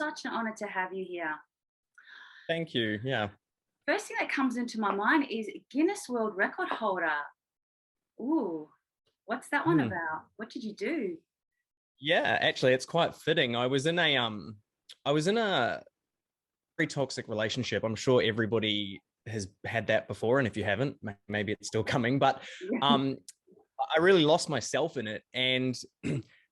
such an honor to have you here. Thank you. Yeah. First thing that comes into my mind is Guinness World Record holder. Ooh, what's that one about? What did you do? Yeah, actually, it's quite fitting. I was in a very toxic relationship. I'm sure everybody has had that before, and if you haven't, maybe it's still coming. But I really lost myself in it, and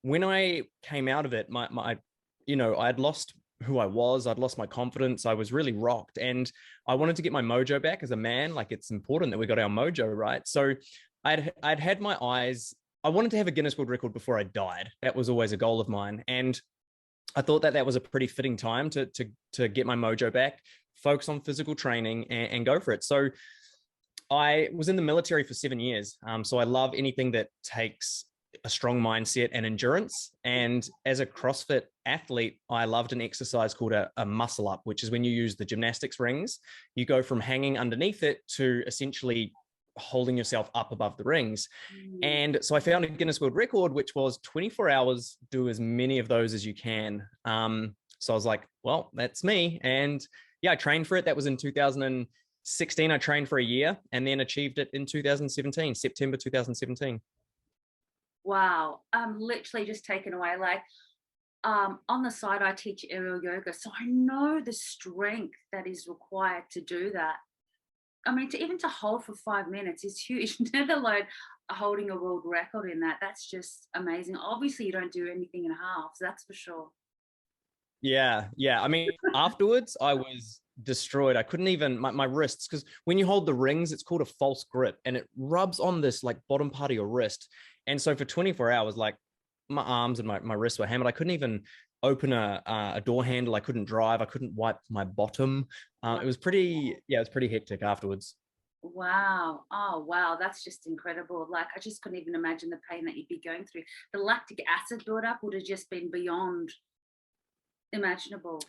when I came out of it, I'd lost who I was. I'd lost my confidence. I was really rocked, and I wanted to get my mojo back as a man. Like, it's important that we got our mojo right. So I'd had my eyes. I wanted to have a Guinness World Record before I died. That was always a goal of mine, and I thought that was a pretty fitting time to get my mojo back, focus on physical training, and go for it. So I was in the military for 7 years. So I love anything that takes a strong mindset and endurance. And as a CrossFit athlete, I loved an exercise called a muscle up, which is when you use the gymnastics rings. You go from hanging underneath it to essentially holding yourself up above the rings. And so I found a Guinness World Record, which was 24 hours, do as many of those as you can. So I was like, well, that's me. And yeah, I trained for it. That was in 2016. I trained for a year and then achieved it in 2017, September 2017. Wow, I'm literally just taken away. Like, on the side, I teach aerial yoga, so I know the strength that is required to do that. I mean, even to hold for 5 minutes is huge, never alone holding a world record in that. That's just amazing. Obviously, you don't do anything in half, so that's for sure. Yeah. I mean, afterwards, I was destroyed. I couldn't even, my wrists, because when you hold the rings, it's called a false grip, and it rubs on this like bottom part of your wrist. And so for 24 hours, like, my arms and my wrists were hammered. I couldn't even open a door handle. I couldn't drive. I couldn't wipe my bottom. It was pretty hectic afterwards. Wow. Oh, wow. That's just incredible. Like, I just couldn't even imagine the pain that you'd be going through. The lactic acid buildup would have just been beyond imaginable.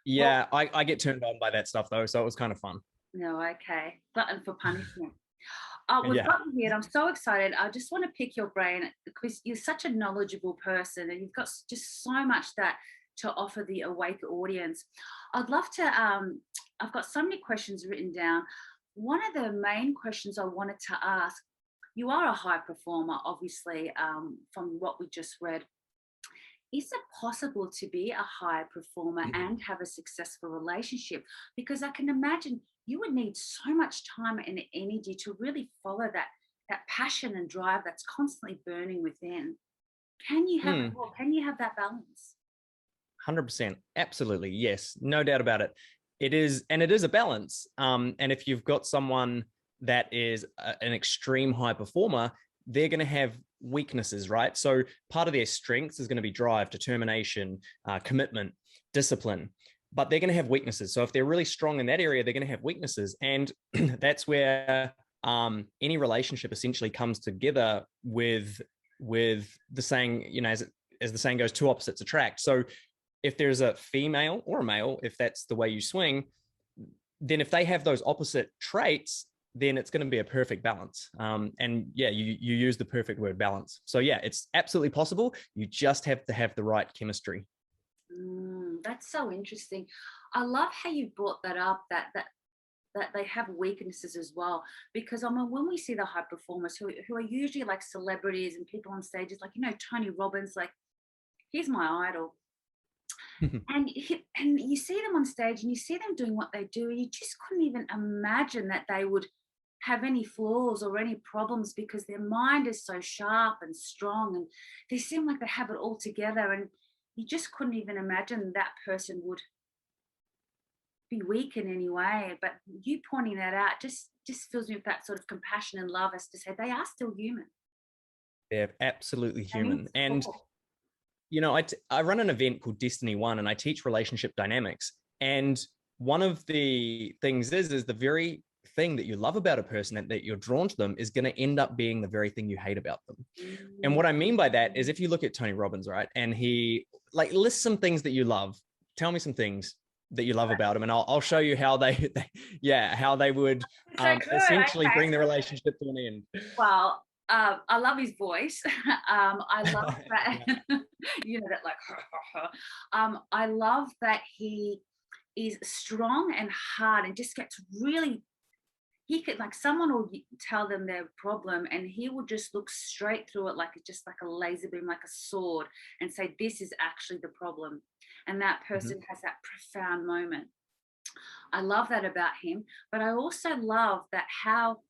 Yeah, I get turned on by that stuff though, so it was kind of fun. No, okay. Glutton for punishment. We've Yeah. got you here, and I'm so excited. I just want to pick your brain because you're such a knowledgeable person, and you've got just so much that to offer the awake audience. I'd love to. I've got so many questions written down. One of the main questions I wanted to ask. You are a high performer, obviously, from what we just read. Is it possible to be a high performer and have a successful relationship? Because I can imagine you would need so much time and energy to really follow that passion and drive that's constantly burning within. Can you have it all? Can you have that balance? 100%. Absolutely. Yes. No doubt about it. It is a balance. And if you've got someone that is an extreme high performer, they're going to have weaknesses, right? So part of their strengths is going to be drive, determination, commitment, discipline, but they're going to have weaknesses. So if they're really strong in that area, they're going to have weaknesses. And that's where any relationship essentially comes together with the saying, as the saying goes, two opposites attract. So if there's a female or a male, if that's the way you swing, then if they have those opposite traits, then it's going to be a perfect balance. And yeah, you use the perfect word, balance. So yeah, it's absolutely possible. You just have to have the right chemistry. That's so interesting. I love how you brought that up, that they have weaknesses as well. Because I mean, when we see the high performers who are usually like celebrities and people on stages, like, Tony Robbins, like, he's my idol. And you see them on stage and you see them doing what they do, and you just couldn't even imagine that they would have any flaws or any problems, because their mind is so sharp and strong, and they seem like they have it all together, and you just couldn't even imagine that person would be weak in any way. But you pointing that out just fills me with that sort of compassion and love, as to say they are still human. They're absolutely They need human. And support. I run an event called Destiny One, and I teach relationship dynamics. And one of the things is the very thing that you love about a person, that you're drawn to them, is going to end up being the very thing you hate about them. And what I mean by that is, if you look at Tony Robbins, right, and he like lists some things that you love, tell me some things that you love about him, and I'll show you how how they would So good. essentially Okay. bring the relationship to an end. Well, I love his voice. I love that, Yeah. you know, that like, I love that he is strong and hard and just gets really, he could, like, someone will tell them their problem and he will just look straight through it, like it's just like a laser beam, like a sword, and say, this is actually the problem. And that Mhm. person has that profound moment. I love that about him. But I also love that how,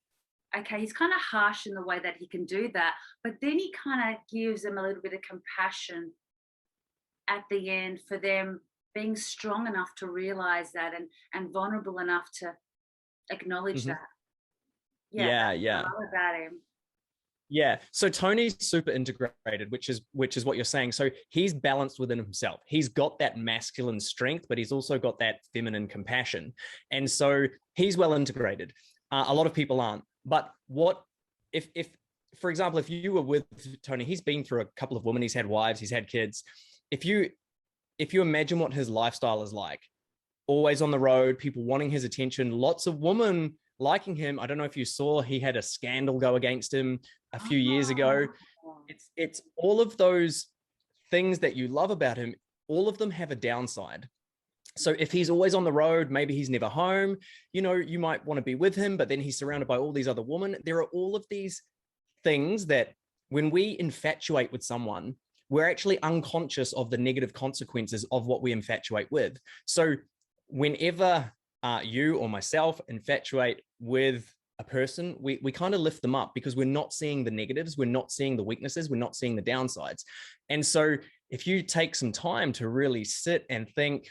okay, he's kind of harsh in the way that he can do that, but then he kind of gives them a little bit of compassion at the end for them being strong enough to realize that, and vulnerable enough to acknowledge Mhm. that. Yeah, Yeah, that's what yeah. I love about him. Yeah. So Tony's super integrated, which is what you're saying. So he's balanced within himself. He's got that masculine strength, but he's also got that feminine compassion. And so he's well integrated. A lot of people aren't. But what if for example, if you were with Tony, he's been through a couple of women, he's had wives, he's had kids. If you imagine what his lifestyle is like, always on the road, people wanting his attention, lots of women liking him. I don't know if you saw, he had a scandal go against him a few years ago. Oh, It's all of those things that you love about him, all of them have a downside. So if he's always on the road, maybe he's never home, you might want to be with him, but then he's surrounded by all these other women. There are all of these things that when we infatuate with someone, we're actually unconscious of the negative consequences of what we infatuate with. So whenever you or myself infatuate with a person, we kind of lift them up because we're not seeing the negatives, we're not seeing the weaknesses, we're not seeing the downsides. And so if you take some time to really sit and think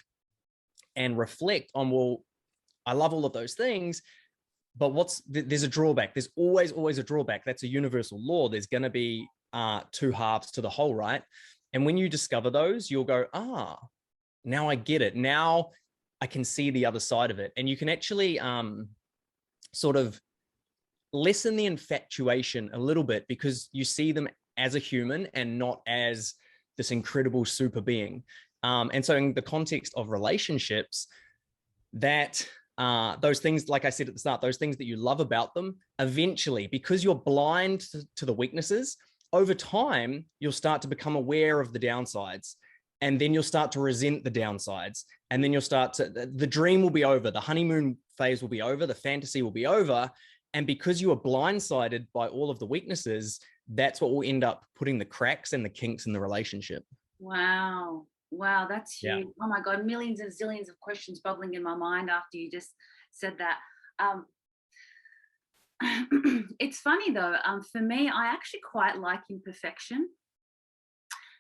and reflect on, well, I love all of those things, but there's a drawback. There's always a drawback. That's a universal law. There's going to be two halves to the whole, right? And when you discover those, you'll go, now I get it. Now I can see the other side of it. And you can actually sort of lessen the infatuation a little bit because you see them as a human and not as this incredible super being. And so in the context of relationships, that those things, like I said at the start, those things that you love about them, eventually, because you're blind to the weaknesses, over time, you'll start to become aware of the downsides. And then you'll start to resent the downsides. And then you'll start to, the dream will be over. The honeymoon phase will be over. The fantasy will be over. And because you are blindsided by all of the weaknesses, that's what will end up putting the cracks and the kinks in the relationship. wow. Wow, that's Yeah. huge. Oh my God, millions and zillions of questions bubbling in my mind after you just said that. Um, it's funny though, for me, I actually quite like imperfection.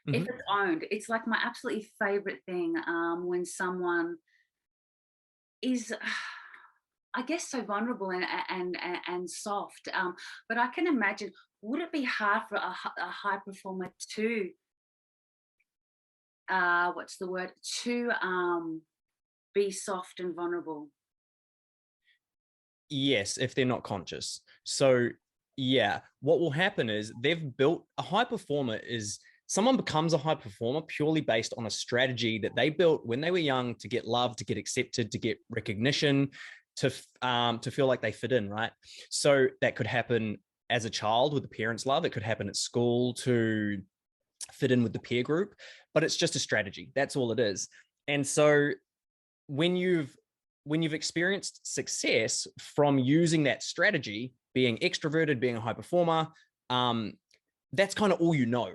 If Mm-hmm. it's owned, it's like my absolutely favorite thing, when someone is, I guess, so vulnerable and soft. But I can imagine, would it be hard for a high performer to, what's the word, to be soft and vulnerable? Yes, if they're not conscious. So, yeah, what will happen is they've built a high performer is someone becomes a high performer purely based on a strategy that they built when they were young to get love, to get accepted, to get recognition, to feel like they fit in, right? So that could happen as a child with the parents' love. It could happen at school to fit in with the peer group, but it's just a strategy. That's all it is. And so when you've experienced success from using that strategy, being extroverted, being a high performer, that's kind of all you know.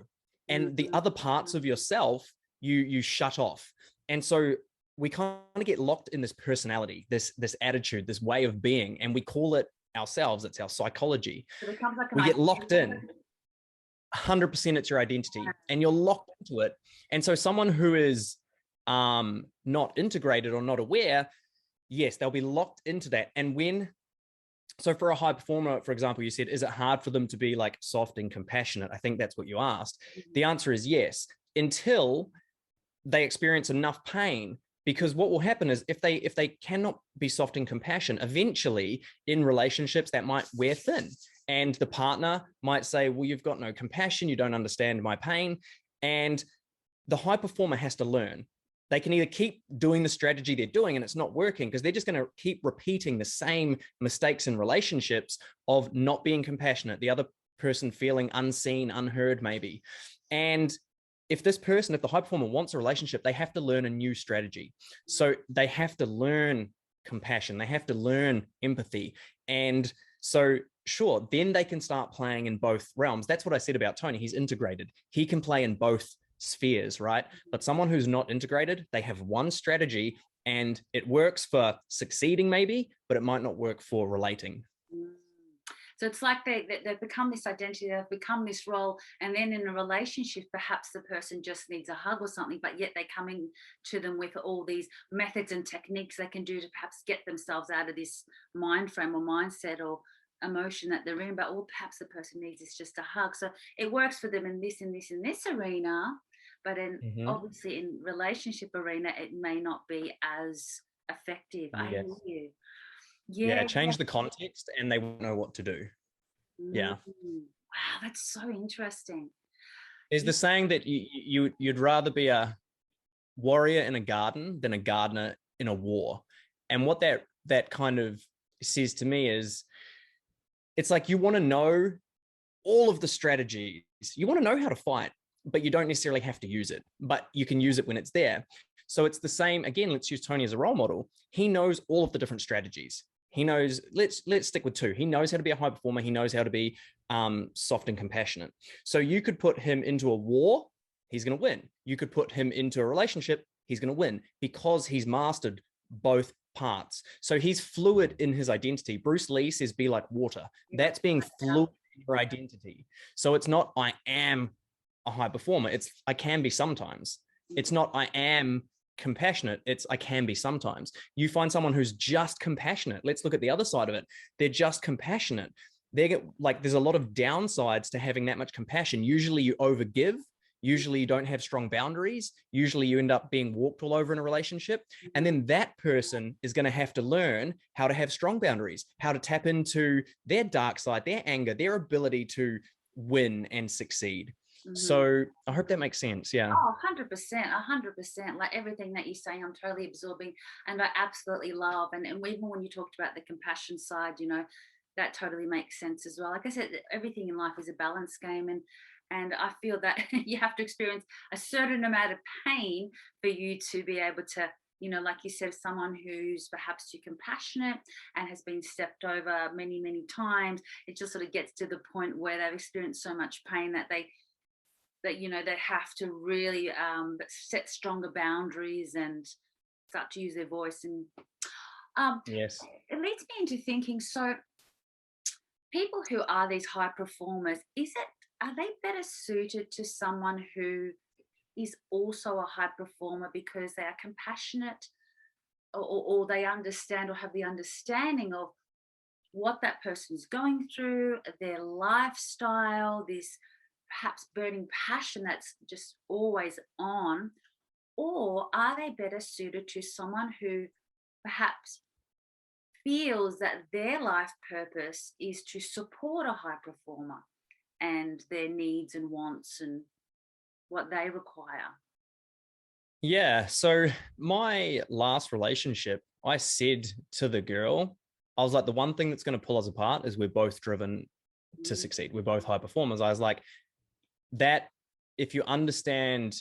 And the other parts of yourself, you shut off. And so we kind of get locked in this personality, this attitude, this way of being, and we call it ourselves. It's our psychology. So it becomes like an We get locked in. identity. 100% it's your identity, and you're locked into it. And so someone who is not integrated or not aware, yes, they'll be locked into that. And so for a high performer, for example, you said, is it hard for them to be like soft and compassionate? I think that's what you asked. The answer is yes, until they experience enough pain. Because what will happen is if they cannot be soft and compassionate, eventually in relationships that might wear thin. And the partner might say, well, you've got no compassion, you don't understand my pain. And the high performer has to learn. They can either keep doing the strategy they're doing and it's not working because they're just going to keep repeating the same mistakes in relationships of not being compassionate. The other person feeling unseen, unheard, maybe. And if the high performer wants a relationship, they have to learn a new strategy. So they have to learn compassion. They have to learn empathy. And so, sure, then they can start playing in both realms. That's what I said about Tony. He's integrated. He can play in both spheres, right? But someone who's not integrated, they have one strategy and it works for succeeding maybe, but it might not work for relating. So it's like they've become this identity, they've become this role, and then in a relationship, perhaps the person just needs a hug or something, but yet they're coming to them with all these methods and techniques they can do to perhaps get themselves out of this mind frame or mindset or emotion that they're in, but all perhaps the person needs is just a hug. So it works for them in this arena, but obviously in relationship arena, it may not be as effective. I hear you. Yeah, change the context and they won't know what to do. Yeah. Wow, that's so interesting. There's the saying that you'd rather be a warrior in a garden than a gardener in a war. And what that kind of says to me is, it's like you want to know all of the strategies. You want to know how to fight, but you don't necessarily have to use it, but you can use it when it's there. So it's the same, again, let's use Tony as a role model. He knows all of the different strategies. He knows, let's stick with two. He knows how to be a high performer. He knows how to be soft and compassionate. So you could put him into a war, he's going to win. You could put him into a relationship, he's going to win because he's mastered both parts. So he's fluid in his identity. Bruce Lee says, be like water. That's being fluid in your identity. So it's not, I am a high performer. It's, I can be sometimes. It's not, I am compassionate. It's, I can be sometimes. You find someone who's just compassionate. Let's look at the other side of it. They're just compassionate. There's a lot of downsides to having that much compassion. Usually you overgive. Usually you don't have strong boundaries. Usually you end up being walked all over in a relationship. And then that person is going to have to learn how to have strong boundaries, how to tap into their dark side, their anger, their ability to win and succeed. So I hope that makes sense. Yeah. Oh, 100%. Like everything that you're saying, I'm totally absorbing and I absolutely love. And even when you talked about the compassion side, you know, that totally makes sense as well. Like I said, everything in life is a balance game. And I feel that you have to experience a certain amount of pain for you to be able to, you know, like you said, someone who's perhaps too compassionate and has been stepped over many, many times, it just sort of gets to the point where they've experienced so much pain that they have to really set stronger boundaries and start to use their voice. And yes, it leads me into thinking, so people who are these high performers, are they better suited to someone who is also a high performer because they are compassionate or they understand or have the understanding of what that person's going through, their lifestyle, this perhaps burning passion that's just always on? Or are they better suited to someone who perhaps feels that their life purpose is to support a high performer and their needs and wants and what they require? Yeah. So my last relationship, I said to the girl, I was like, the one thing that's going to pull us apart is we're both driven to succeed. We're both high performers. I was like, that if you understand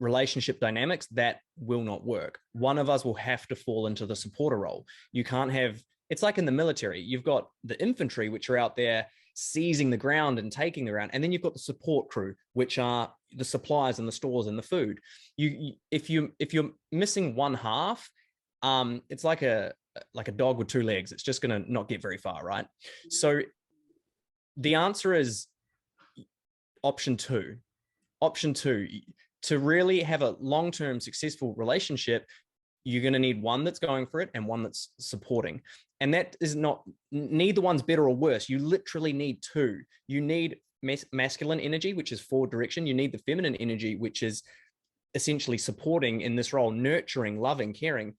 relationship dynamics, that will not work. One of us will have to fall into the supporter role. You can't have, it's like in the military, you've got the infantry, which are out there seizing the ground and taking the ground. And then you've got the support crew, which are the supplies and the stores and the food. If you're missing one half, it's like a dog with two legs. It's just going to not get very far, right? So the answer is option two. To really have a long-term successful relationship, you're going to need one that's going for it and one that's supporting. And that is not, neither one's better or worse. You literally need two. You need masculine energy, which is forward direction. You need the feminine energy, which is essentially supporting in this role, nurturing, loving, caring.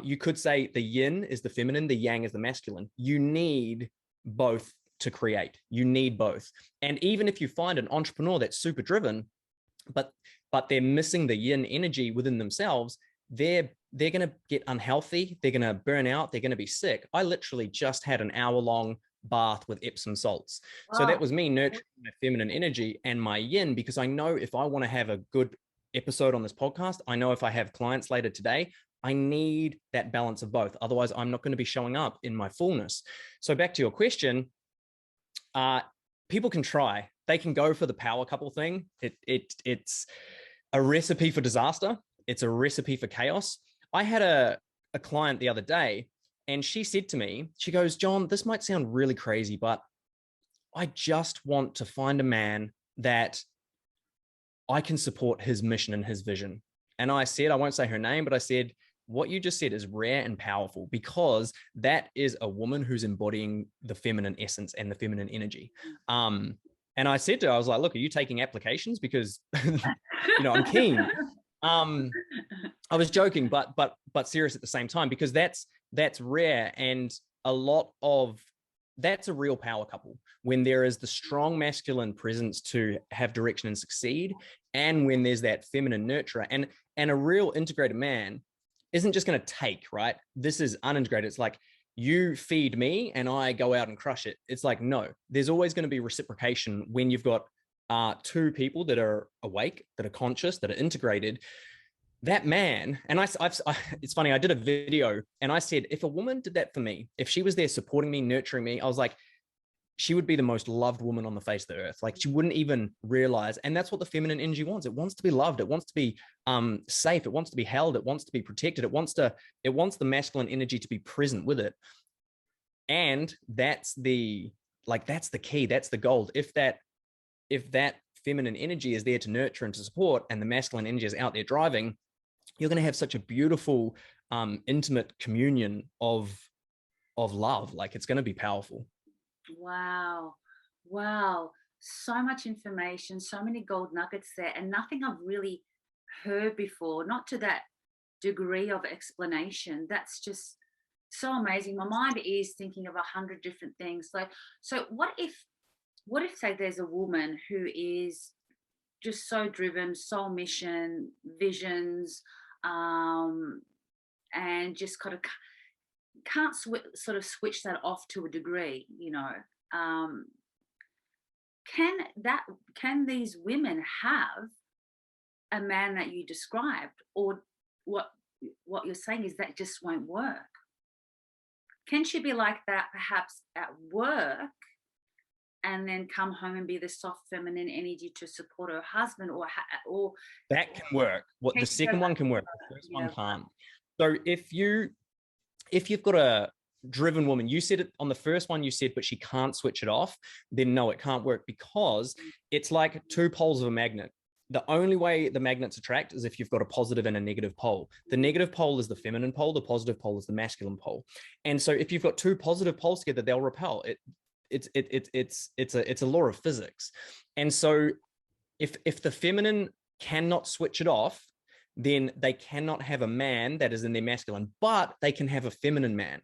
You could say the yin is the feminine, the yang is the masculine. You need both to create. You need both. And even if you find an entrepreneur that's super driven, but they're missing the yin energy within themselves, they're going to get unhealthy. They're going to burn out. They're going to be sick. I literally just had an hour-long bath with Epsom salts. So that Oh, was me nurturing my feminine energy and my yin, because I know if I want to have a good episode on this podcast, I know if I have clients later today, I need that balance of both. Otherwise, I'm not going to be showing up in my fullness. So back to your question, people can try. They can go for the power couple thing. It's a recipe for disaster. It's a recipe for chaos. I had a client the other day, and she said to me, she goes, John, this might sound really crazy, but I just want to find a man that I can support his mission and his vision. And I said, I won't say her name, but I said, what you just said is rare and powerful, because that is a woman who's embodying the feminine essence and the feminine energy. And I said to her, I was like, look, are you taking applications? Because, I'm keen. I was joking, but serious at the same time, because that's rare. And a lot of that's a real power couple, when there is the strong masculine presence to have direction and succeed, and when there's that feminine nurturer. And a real integrated man isn't just going to take, right? This is unintegrated. It's like, you feed me and I go out and crush it. It's like, no, there's always going to be reciprocation when you've got two people that are awake, that are conscious, that are integrated. That man, and it's funny, I did a video and I said, if a woman did that for me, if she was there supporting me, nurturing me, I was like, she would be the most loved woman on the face of the earth. Like, she wouldn't even realize. And that's what the feminine energy wants. It wants to be loved. It wants to be safe. It wants to be held. It wants to be protected. It wants the masculine energy to be present with it. And that's the key. That's the gold. If that feminine energy is there to nurture and to support, and the masculine energy is out there driving, you're going to have such a beautiful, intimate communion of love. Like, it's going to be powerful. wow. Wow. So much information, so many gold nuggets there, and nothing I've really heard before, not to that degree of explanation. That's just so amazing. My mind is thinking of 100 different things. So what if say there's a woman who is just so driven, soul mission, visions, and just kind of can't sort of switch that off to a degree, can these women have a man that you described, or what you're saying is that just won't work? Can she be like that perhaps at work, and then come home and be the soft feminine energy to support her husband, or that can work? What the second one can work, the first one can't. So if you've got a driven woman, you said it on the first one, you said, but she can't switch it off, then no, it can't work, because it's like two poles of a magnet. The only way the magnets attract is if you've got a positive and a negative pole. The negative pole is the feminine pole, the positive pole is the masculine pole. And so if you've got two positive poles together, they'll repel. It's a law of physics. And so if the feminine cannot switch it off, then they cannot have a man that is in their masculine, but they can have a feminine man,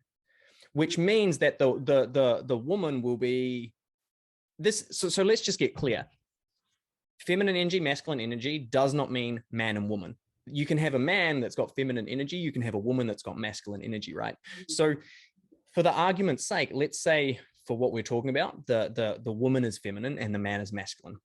which means that the woman will be this. So let's just get clear. Feminine energy, masculine energy does not mean man and woman. You can have a man that's got feminine energy. You can have a woman that's got masculine energy, right? So for the argument's sake, let's say, for what we're talking about, the woman is feminine and the man is masculine.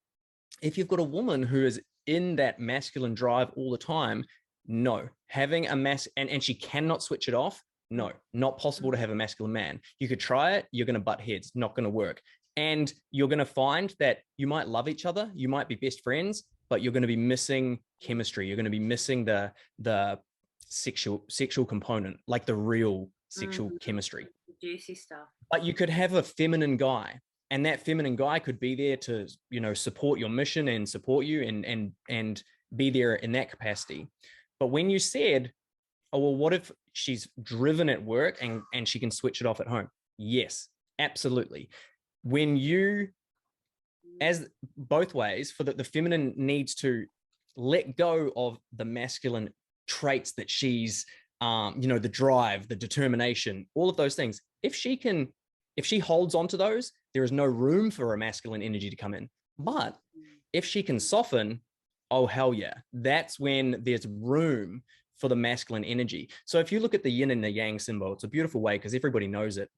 If you've got a woman who is in that masculine drive all the time, no, having a and she cannot switch it off. No, not possible to have a masculine man. You could try it. You're going to butt heads. Not going to work. And you're going to find that you might love each other. You might be best friends, but you're going to be missing chemistry. You're going to be missing the sexual component, like the real sexual chemistry. Juicy stuff. But you could have a feminine guy, and that feminine guy could be there to, support your mission and support you and be there in that capacity. But when you said, oh, well, what if she's driven at work and she can switch it off at home? Yes, absolutely. When you, as both ways, for the feminine needs to let go of the masculine traits that she's, the drive, the determination, all of those things. If she holds on to those, there is no room for a masculine energy to come in. But if she can soften, oh, hell yeah. That's when there's room for the masculine energy. So if you look at the yin and the yang symbol, it's a beautiful way because everybody knows it.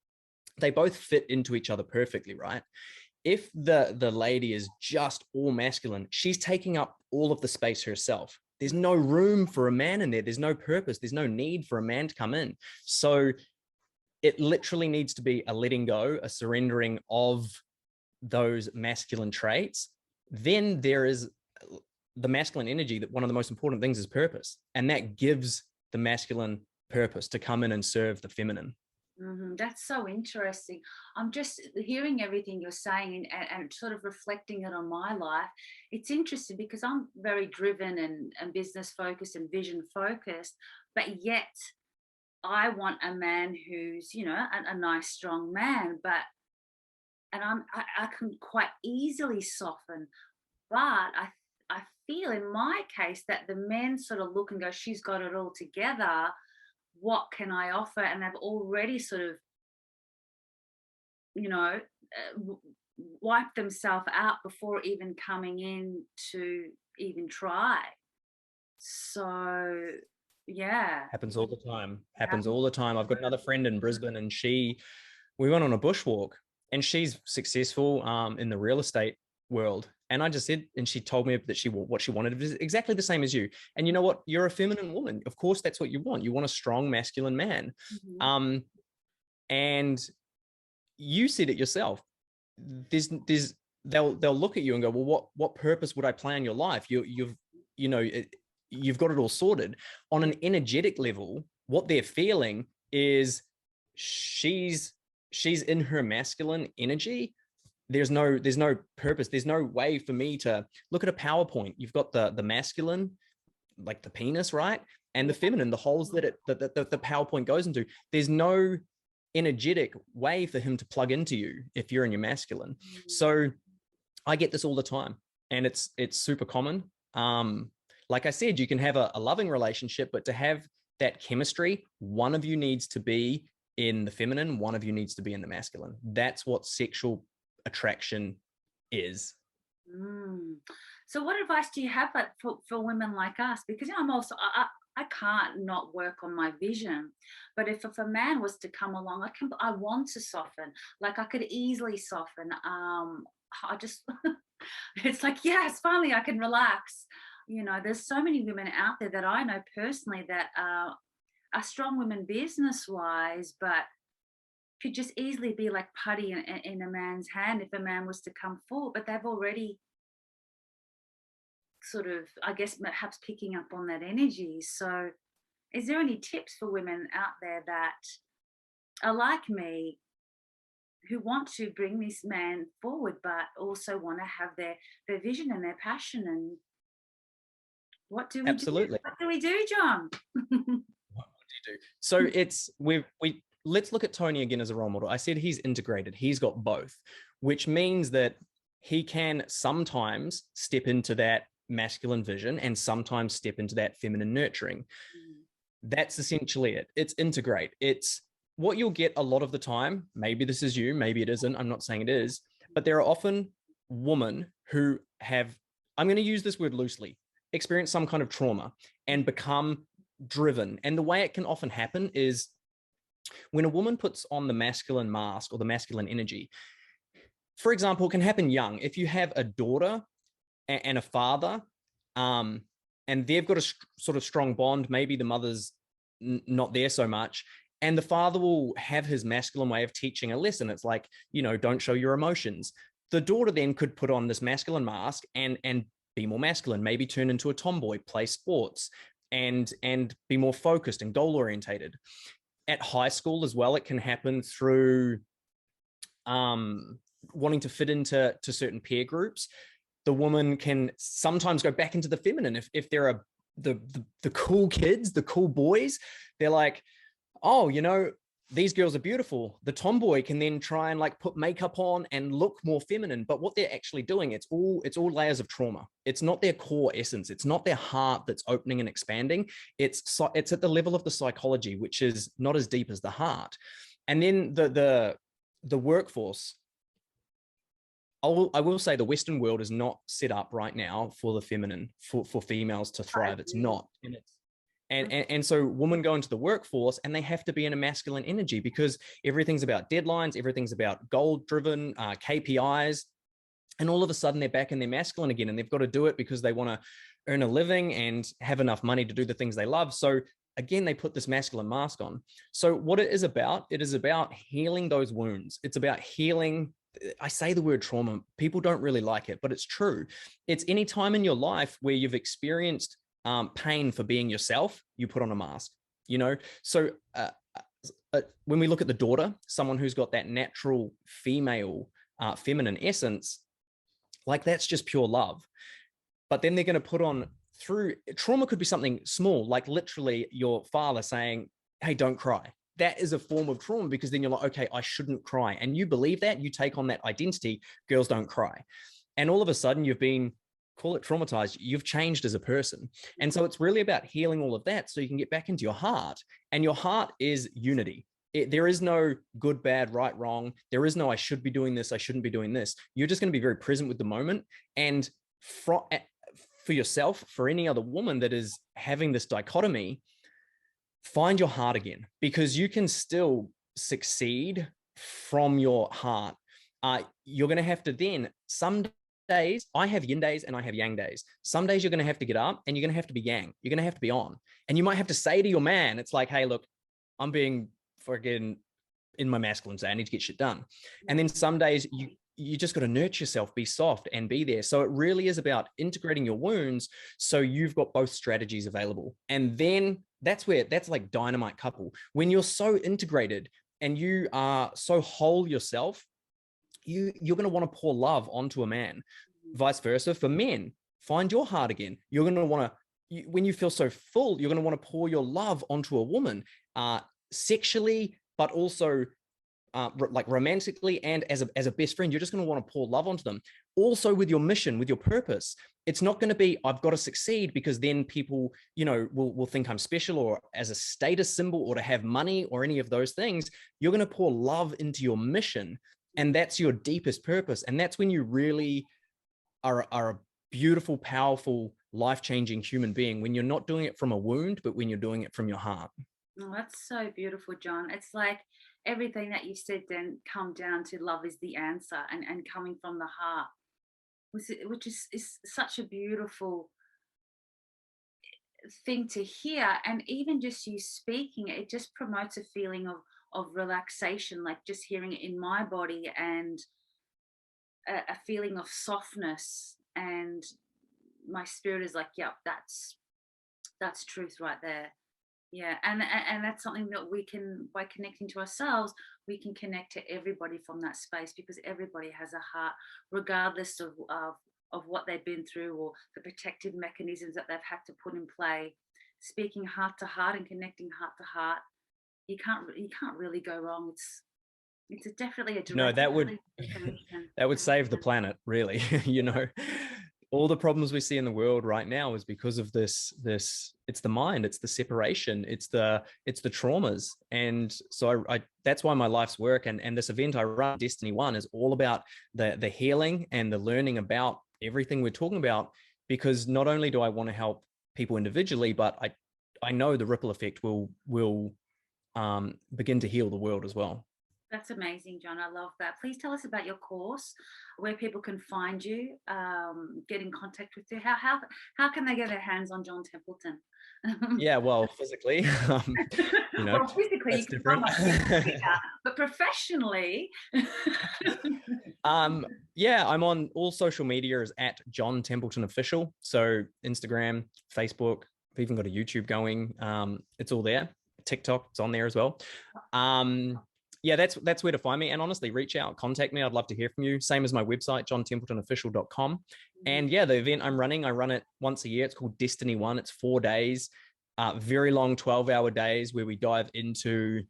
they both fit into each other perfectly, right? If the lady is just all masculine, she's taking up all of the space herself. There's no room for a man in there. There's no purpose. There's no need for a man to come in. So it literally needs to be a letting go, a surrendering of those masculine traits. Then there is the masculine energy, that one of the most important things is purpose. And that gives the masculine purpose to come in and serve the feminine. That's so interesting. I'm just hearing everything you're saying and sort of reflecting it on my life. It's interesting because I'm very driven and business focused and vision focused, but yet I want a man who's, you know, a nice, strong man, I can quite easily soften, but I feel in my case that the men sort of look and go, she's got it all together. What can I offer? And they've already sort of, you know, wiped themselves out before even coming in to even try. So, yeah. Happens all the time. Happens all the time. I've got another friend in Brisbane, and we went on a bushwalk, and she's successful in the real estate world. And I just said, and she told me that what she wanted was exactly the same as you. And you know what? You're a feminine woman. Of course, that's what you want. You want a strong masculine man. And you said it yourself. They'll look at you and go, well, what purpose would I play in your life? You've got it all sorted. On an energetic level, what they're feeling is she's in her masculine energy. There's no purpose. There's no way for me to look at a PowerPoint. You've got the masculine, like the penis, right? And the feminine, the holes that the PowerPoint goes into. There's no energetic way for him to plug into you if you're in your masculine. So I get this all the time, and it's super common. Like I said, you can have a loving relationship, but to have that chemistry, one of you needs to be in the feminine, one of you needs to be in the masculine. That's what sexual attraction is. So what advice do you have for women like us? Because, you know, I'm also, I can't not work on my vision, but if a man was to come along, I want to soften. Like I could easily soften. I just, it's like, yes, finally I can relax. You know, there's so many women out there that I know personally that are strong women business wise, but could just easily be like putty in a man's hand if a man was to come forward, but they've already sort of, I guess, perhaps picking up on that energy. So is there any tips for women out there that are like me, who want to bring this man forward, but also want to have their vision and their passion? And what do we Absolutely. do? What do we do, John? What do you do? So let's look at Tony again as a role model. I said he's integrated. He's got both, which means that he can sometimes step into that masculine vision and sometimes step into that feminine nurturing. That's essentially it. It's integrate. It's what you'll get a lot of the time. Maybe this is you, maybe it isn't. I'm not saying it is, but there are often women who have, I'm going to use this word loosely, experience some kind of trauma and become driven. And the way it can often happen is when a woman puts on the masculine mask or the masculine energy, for example, it can happen young. If you have a daughter and a father, and they've got a sort of strong bond, maybe the mother's not there so much, and the father will have his masculine way of teaching a lesson. It's like, you know, don't show your emotions. The daughter then could put on this masculine mask and be more masculine, maybe turn into a tomboy, play sports, and be more focused and goal orientated. At high school as well, it can happen through wanting to fit into certain peer groups. The woman can sometimes go back into the feminine if there are the cool kids, the cool boys. They're like, oh, you know, these girls are beautiful. The tomboy can then try and like put makeup on and look more feminine. But what they're actually doing, it's all layers of trauma. It's not their core essence. It's not their heart that's opening and expanding. It's at the level of the psychology, which is not as deep as the heart. And then the workforce, I will say the Western world is not set up right now for the feminine, for females to thrive. It's not. And so women go into the workforce and they have to be in a masculine energy because everything's about deadlines, everything's about goal driven, KPIs. And all of a sudden they're back in their masculine again, and they've got to do it because they want to earn a living and have enough money to do the things they love. So again, they put this masculine mask on. So what it is about healing those wounds. It's about healing. I say the word trauma. People don't really like it, but it's true. It's any time in your life where you've experienced pain for being yourself, you put on a mask, you know? So when we look at the daughter, someone who's got that natural female, feminine essence, like that's just pure love. But then they're going to put on through trauma could be something small, like literally your father saying, hey, don't cry. That is a form of trauma because then you're like, okay, I shouldn't cry. And you believe that, you take on that identity, girls don't cry. And all of a sudden you've been, call it traumatized, you've changed as a person. And so it's really about healing all of that so you can get back into your heart. And your heart is unity. There is no good, bad, right, wrong. There is no, I should be doing this, I shouldn't be doing this. You're just going to be very present with the moment. And for yourself, for any other woman that is having this dichotomy, find your heart again, because you can still succeed from your heart. You're going to have to then, some days, I have yin days and I have yang days. Some days you're going to have to get up and you're going to have to be yang. You're going to have to be on. And you might have to say to your man, it's like, hey, look, I'm being freaking in my masculine side. I need to get shit done. And then some days you just got to nurture yourself, be soft and be there. So it really is about integrating your wounds. So you've got both strategies available. And then that's like dynamite couple. When you're so integrated and you are so whole yourself, you're going to want to pour love onto a man. Vice versa for men, find your heart again. You're going to want to, when you feel so full, you're going to want to pour your love onto a woman, sexually, but also like romantically and as a best friend. You're just going to want to pour love onto them. Also with your mission, with your purpose. It's not going to be, I've got to succeed, because then people, you know, will think I'm special, or as a status symbol, or to have money, or any of those things. You're going to pour love into your mission, and that's your deepest purpose. And that's when you really are a beautiful, powerful, life-changing human being, when you're not doing it from a wound, but when you're doing it from your heart. Oh, that's so beautiful, John. It's like everything that you said then come down to love is the answer, and coming from the heart, which is such a beautiful thing to hear. And even just you speaking it just promotes a feeling of relaxation, like just hearing it in my body, and a feeling of softness. And my spirit is like, yep, that's truth right there. Yeah, and that's something that we can, by connecting to ourselves, we can connect to everybody from that space, because everybody has a heart, regardless of what they've been through, or the protective mechanisms that they've had to put in play. Speaking heart to heart and connecting heart to heart, you can't really go wrong. It's definitely a direct, no, that would save the planet, really. You know, all the problems we see in the world right now is because of this it's the mind, it's the separation, it's the traumas. And so I that's why my life's work and this event I run, Destiny 1, is all about the healing and the learning about everything we're talking about, because not only do I want to help people individually, but I know the ripple effect will begin to heal the world as well. That's amazing, John. I love that. Please tell us about your course, where people can find you, get in contact with you. How can they get their hands on John Templeton? Yeah, well, physically, you know, well, physically you can different. But professionally, yeah, I'm on all social media as at John Templeton Official. So Instagram, Facebook, I've even got a YouTube going. It's all there. TikTok, it's on there as well. Yeah, that's where to find me. And honestly, reach out, contact me. I'd love to hear from you. Same as my website, johntempletonofficial.com. And yeah, the event I run it once a year. It's called Destiny 1. It's 4 days, very long 12-hour days, where we dive into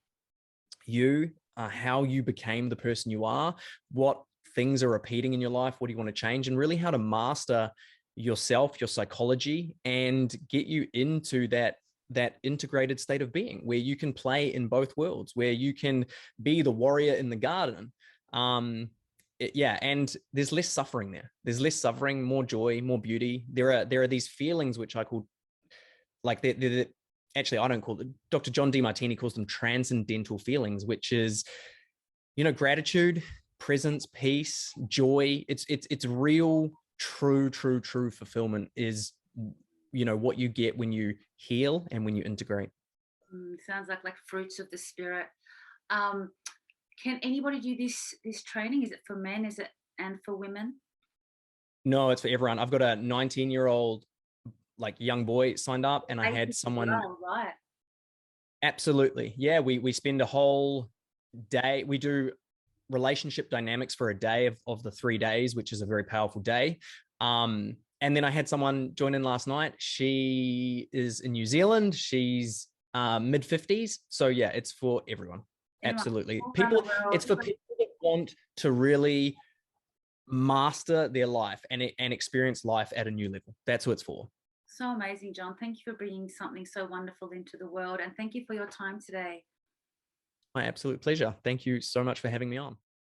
you, how you became the person you are, what things are repeating in your life, what do you want to change, and really how to master yourself, your psychology, and get you into that integrated state of being where you can play in both worlds, where you can be the warrior in the garden. Yeah, and there's less suffering there. There's less suffering, more joy, more beauty. There are these feelings which I call, like, actually, I don't call it, Dr. John Demartini calls them transcendental feelings, which is, you know, gratitude, presence, peace, joy. It's real, true fulfillment is, you know, what you get when you heal and when you integrate. Sounds like fruits of the spirit. Um, can anybody do this training? Is it for men? Is it and for women? No, it's for everyone. I've got a 19-year-old like young boy signed up, and I had someone. Well, right. Absolutely. Yeah, we spend a whole day. We do relationship dynamics for a day of the 3 days, which is a very powerful day. And then I had someone join in last night. She is in New Zealand. She's mid-50s. So yeah, it's for everyone. Anyone Absolutely. all around the People, world. it's for people that want to really master their life and experience life at a new level. That's who it's for. So amazing, John. Thank you for bringing something so wonderful into the world. And thank you for your time today. My absolute pleasure. Thank you so much for having me on.